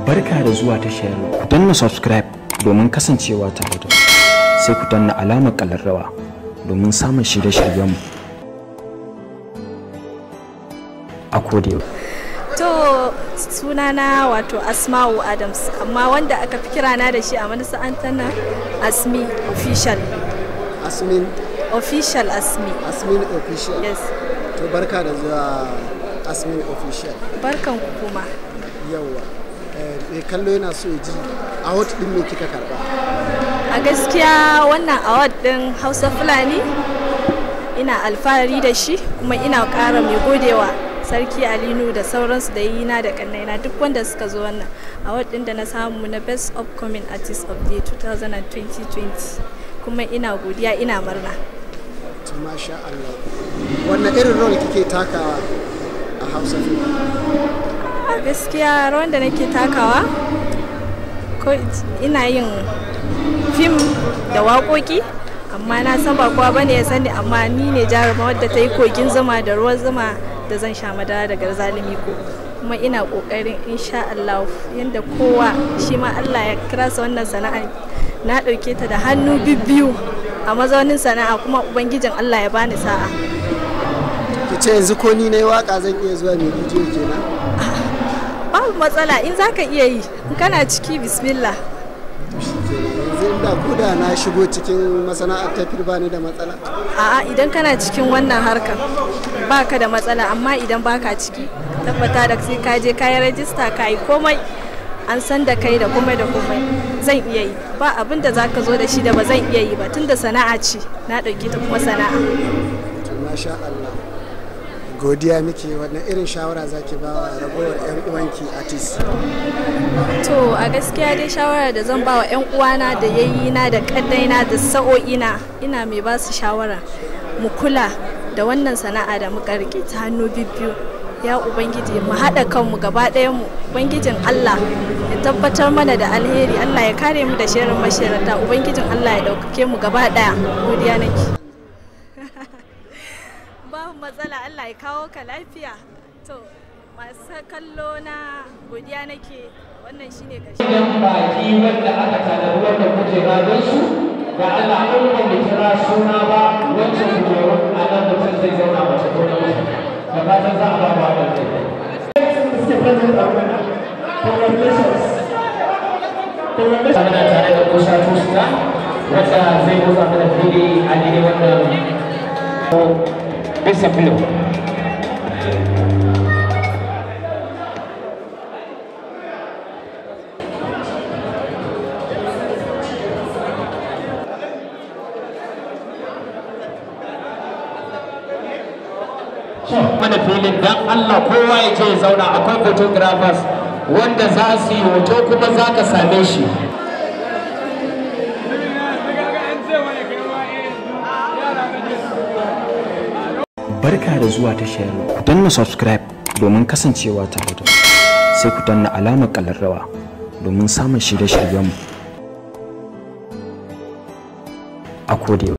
Barka da zuwa tashar ku danna subscribe domin kasancewa tare da sai ku danna alamar ƙararrawa domin samun shirye-shiryenmu a kodewa. To sunana wato Asma'u Adams, amma wanda aka fi kirana da shi a masana'antar nan Asmi Official. Asmin Official Asmi. Asmin Official. Yes. To barka da zuwa Asmin Official. Barkan ku kuma. Yawwa. Kallo yana so ji award din me kika karba? A gaskiya wannan award din Hausa Fulani ina alfahari da shi, kuma ina ƙara mai godewa Sarki Alinu da sauransu da yina da kannaina duk wanda suka zo wannan award din da na samu na Best Upcoming Artist of the 2020, kuma ina godiya, ina murna. To masha Allah. Wannan irin role kike takawa a Hausa Fulani? A gaskiya rawan da nake takawa ko ina yin fim da waƙoƙi, amma na san ba kowa bane ya sani, amma ni ne jaruma wadda ta yi kogin zuma da ruwan zuma da zan sha madara daga zalimi ko, kuma ina ƙoƙarin insha Allah yanda kowa shi ma Allah ya kira sa wannan sana'a na ɗauke ta da hannu bibbiyu a mazaunin sana'a, kuma ubangijin Allah ya bani sa'a. Kice yanzu ko ni nayi waka zan iya zuwa mai bidiyo kenan? Babu matsala, in zaka iya yi, in kana ciki bismillah. Yanzu da kuda na shigo cikin masana'antar fil bani da matsala? A'a, idan kana cikin wannan harkar baka da matsala, amma idan baka ciki tabbata da sai ka je ka yi rajista, ka yi komai, an san da kai da komai da komai. Zan iya yi, ba abin da zaka zo da shi da ba zan iya yi ba, tunda sana'a ce na ɗauke ta kuma sana'a. To masha Allah. Godiya muke. wannan irin shawara zaki ba wa ragowar 'yan uwanki artist? To a gaskiya dai shawara da zan ba wa 'yan uwana da yayyina da ƙannaina da sa'o'ina, ina mai ba su shawara mu kula da wannan sana'a da muka rike ta hannu bibbiyu. Ya Ubangiji mu haɗa kanmu gaba ɗayan mu, Ubangijin Allah ya tabbatar mana da alheri, Allah ya kare mu da sharrin mashirata, Ubangijin Allah ya ɗaukake mu gaba ɗaya. Godiya nake. Babu matsala, Allah ya kawo ka lafiya. To masu kallo na godiya nake, wannan shine ƙarshe. Idan baki wanda aka tanadi wanda kujera don su ga Allah an wanda kira suna ba wancan kujerun a nan mutum zai zauna mace ko na mutum da fatan za a ba wa wannan kai. Muna tare da Musa Tuska wanda zai motsa mana fili a daidai wannan bisa filo. Mana filin dan Allah kowa ya je zauna, akwai photographers wanda za su yi hoto kuma za ka same shi. Barka da zuwa tashar ku danna subscribe domin kasancewa tare da sai ku danna alamar ƙararrawa domin samun shirye-shiryenmu a kodewa.